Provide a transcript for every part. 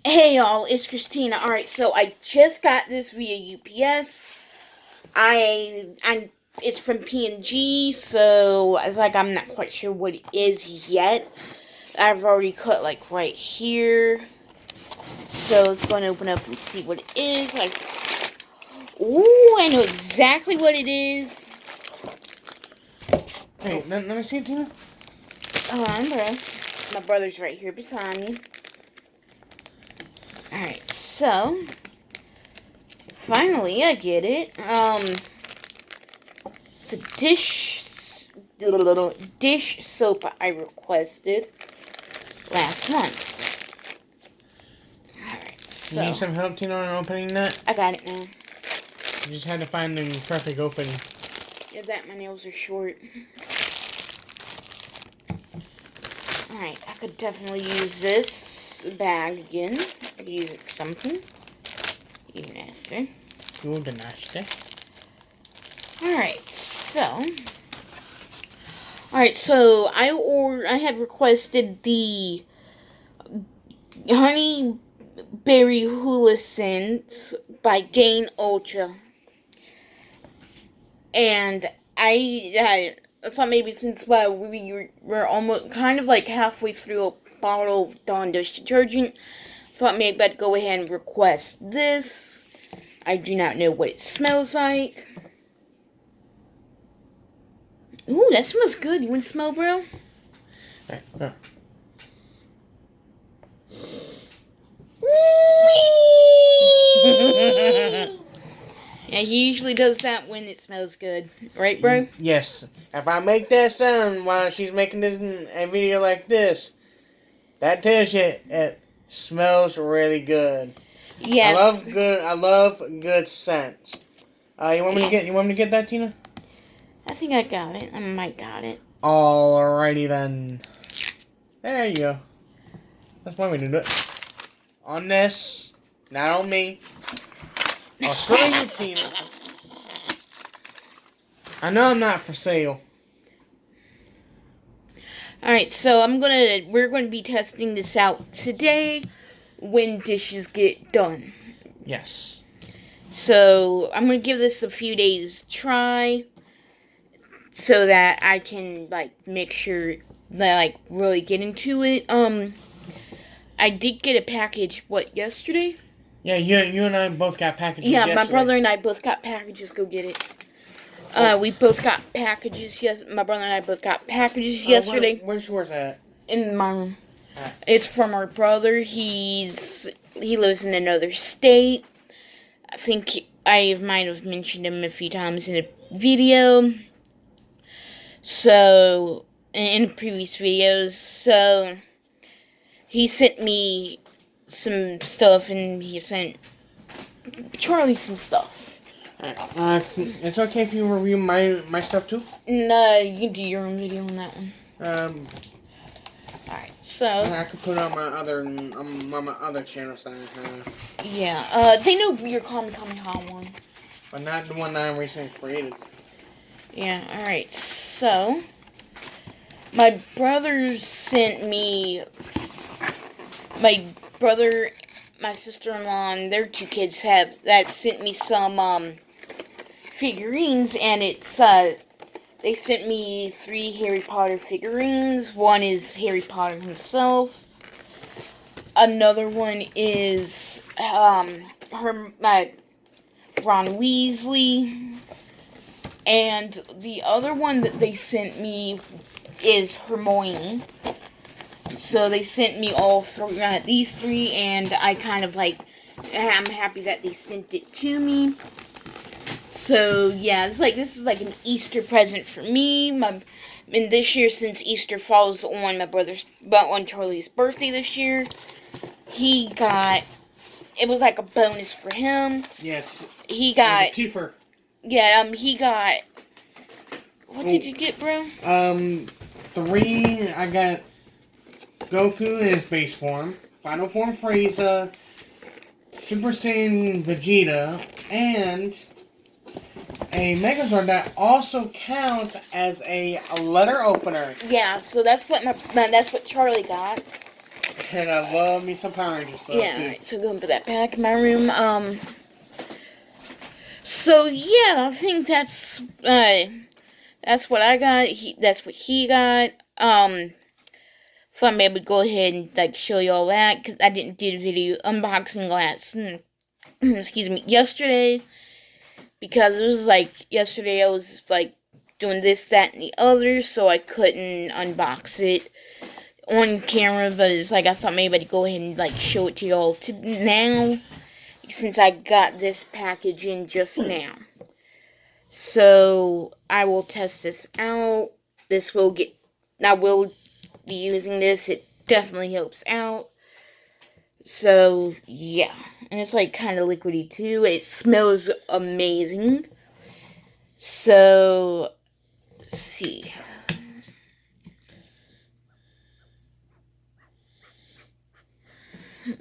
Hey y'all, it's Christina. Alright, so I just got this via UPS. It's from P&G, so it's like I'm not quite sure what it is yet. I've already cut like right here. So let's go and open up and see what it is. Ooh, I know exactly what it is. Hey, let me see it, Tina. Hold on, bro. My brother's right here beside me. Alright, so finally I get it. It's a dish soap I requested last month. Alright, so You need some help, Tina, on opening that? I got it now. You just had to find the perfect opening. Yeah, that my nails are short. Alright, I could definitely use this bag again. I could use it for something. You nasty. Good nasty. Alright, so I had requested the honey berry hula scent by Gain Ultra, and I thought maybe since we were almost kind of like halfway through a bottle of Dawn dish detergent, thought maybe I'd go ahead and request this. I do not know what it smells like. Ooh, that smells good. You want to smell, bro? Alright, go. Yeah, he usually does that when it smells good. Right, bro? Yes. If I make that sound while she's making a video like this, that tells you it smells really good. Yes. I love good scents. You want me to get that, Tina? I think I got it. I might got it. Alrighty then. There you go. That's one way to do it. On this, not on me. I'll screw you, Tina. I know I'm not for sale. Alright, so we're gonna be testing this out today when dishes get done. Yes. So I'm gonna give this a few days try so that I can make sure that I really get into it. I did get a package yesterday? Yeah, you and I both got packages yesterday. My brother and I both got packages. Go get it. We both got packages. My brother and I both got packages yesterday. Where's yours at? In my room. Right. It's from our brother. He lives in another state. I think I might have mentioned him a few times in a video. So, in previous videos. So, he sent me some stuff and he sent Charlie some stuff. It's okay if you review my stuff too? No, you can do your own video on that one. Alright, so I could put it on my other channel side. Yeah, they know your Kamehameha one. But not the one that I recently created. Yeah, alright, so my brother sent me my sister-in-law and their two kids sent me some figurines, and they sent me 3 Harry Potter figurines. One is Harry Potter himself. Another one is Ron Weasley. And the other one that they sent me is Hermione. So they sent me all these 3, and I kind of I'm happy that they sent it to me. So yeah, this is like an Easter present for me. And this year, since Easter falls on Charlie's birthday this year, it was like a bonus for him. Yes. He got a twofer. Yeah, he got. What did you get, bro? 3. I got Goku in his base form, Final Form Frieza, Super Saiyan Vegeta, and a Megazord that also counts as a letter opener. Yeah, so that's what Charlie got. And I love me some Power Ranger stuff, Yeah, too. alright, so go and put that back in my room. So yeah, I think that's what I got. That's what he got. So I'm able to go ahead and like show you all that because I didn't do the video unboxing excuse me, yesterday, because it was like yesterday I was like doing this, that, and the other, so I couldn't unbox it on camera. But it's like I thought maybe I'd go ahead and like show it to y'all now, since I got this package in just now. So I will test this out. I will be using this. It definitely helps out. So yeah, and it's like kind of liquidy too. It smells amazing. So let's see.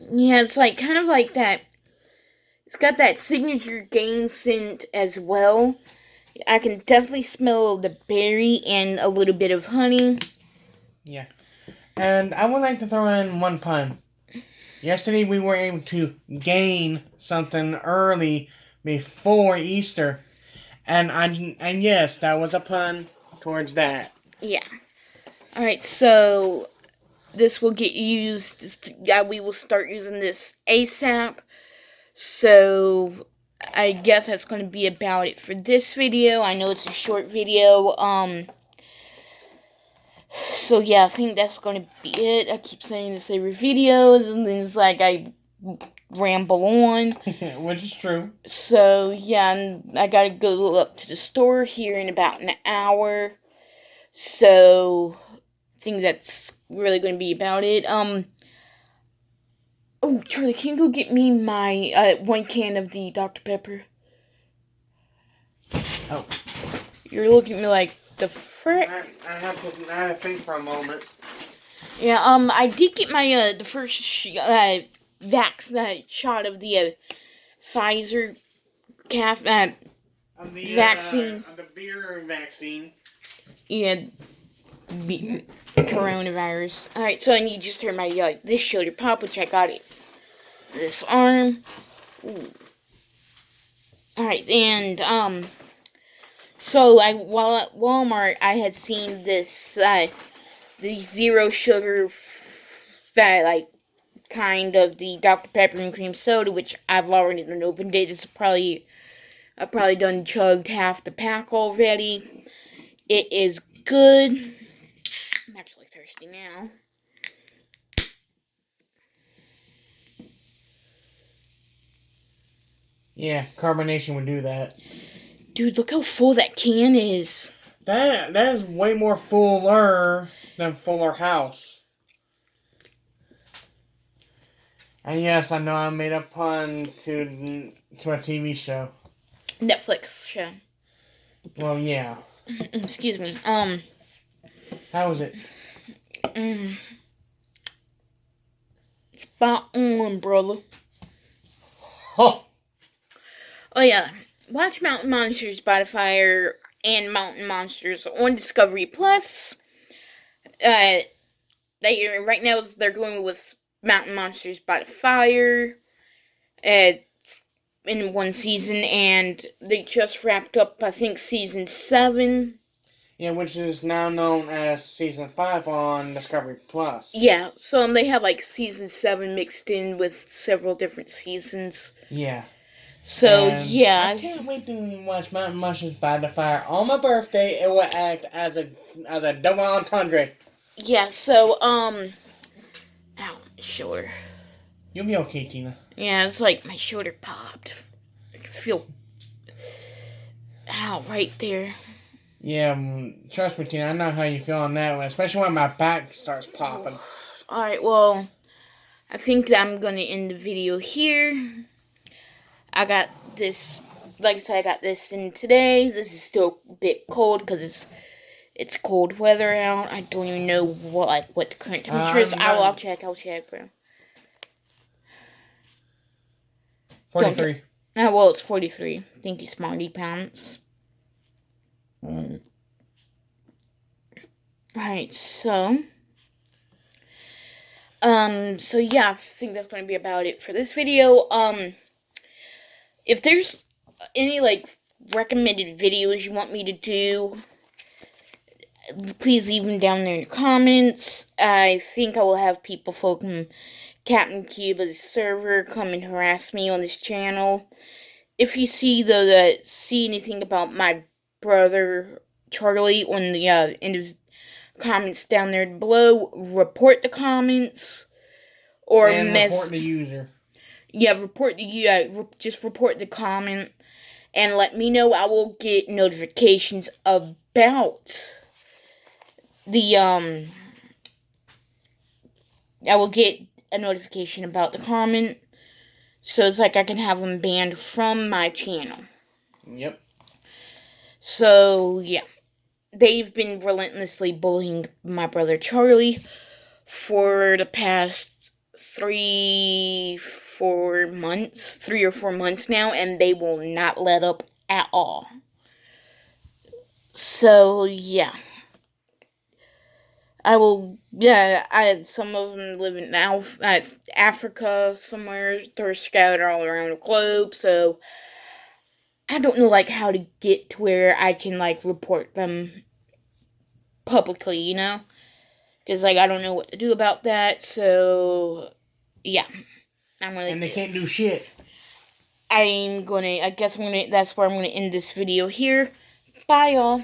Yeah, it's like kind of like that. It's got that signature Gain scent as well. I can definitely smell the berry and a little bit of honey. Yeah. And I would like to throw in one pun. Yesterday we were able to gain something early before Easter. And yes, that was a pun towards that. Yeah. Alright, so this will get used. We will start using this ASAP. So I guess that's going to be about it for this video. I know it's a short video. So yeah, I think that's going to be it. I keep saying this every video, and then it's like I ramble on. Which is true. So yeah, and I gotta go up to the store here in about an hour. So I think that's really going to be about it. Oh, Charlie, can you go get me my 1 can of the Dr. Pepper? Oh. You're looking at me like the frick. I have to think for a moment. Yeah, I did get my the first shot of the Pfizer vaccine. The beer vaccine. Yeah, coronavirus. Alright, so I need to just turn my this shoulder pop, which I got it. This arm. Ooh. Alright, and so while at Walmart I had seen this the zero sugar like kind of the Dr. Pepper and cream soda, which I've already done opened it. I've probably done chugged half the pack already. It is good. I'm actually thirsty now. Yeah, carbonation would do that. Dude, look how full that can is. That is way more fuller than Fuller House. And yes, I know I made a pun to a TV show. Netflix show. Well, yeah. Excuse me. How was it? Spot on, brother. Oh. Oh yeah. Watch Mountain Monsters by the Fire and Mountain Monsters on Discovery Plus. Right now they're going with Mountain Monsters by the Fire in one season, and they just wrapped up, I think, season 7. Yeah, which is now known as season 5 on Discovery Plus. Yeah, so they have like season 7 mixed in with several different seasons. Yeah. So and yeah, I can't wait to watch Mountain Monsters by the Fire on my birthday. It will act as a double entendre. Yeah. So ow, my shoulder. You'll be okay, Tina. Yeah, it's like my shoulder popped. I can feel ow right there. Yeah, trust me, Tina. I know how you feel on that one, especially when my back starts popping. All right. Well, I think I'm gonna end the video here. I got this, like I said, I got this in today. This is still a bit cold because it's cold weather out. I don't even know what the current temperature is. I'll check, bro. 43. Oh, well, it's 43. Thank you, Smarty Pants. Alright, so So yeah, I think that's going to be about it for this video. If there's any, like, recommended videos you want me to do, please leave them down there in the comments. I think I will have people from Captain Cuba's server come and harass me on this channel. If you see, though, see anything about my brother Charlie on the in the comments down there below, report the comments or report the user. Yeah, just report the comment and let me know. I will get notifications about the I will get a notification about the comment, so it's like I can have them banned from my channel. Yep. So yeah, they've been relentlessly bullying my brother Charlie for the past 3 or 4 months now, and they will not let up at all. So yeah, some of them live in Africa somewhere. They're scattered all around the globe, so I don't know, like, how to get to where I can, like, report them publicly, you know? Because, like, I don't know what to do about that, so yeah. And they can't do shit. That's where I'm gonna end this video here. Bye, y'all.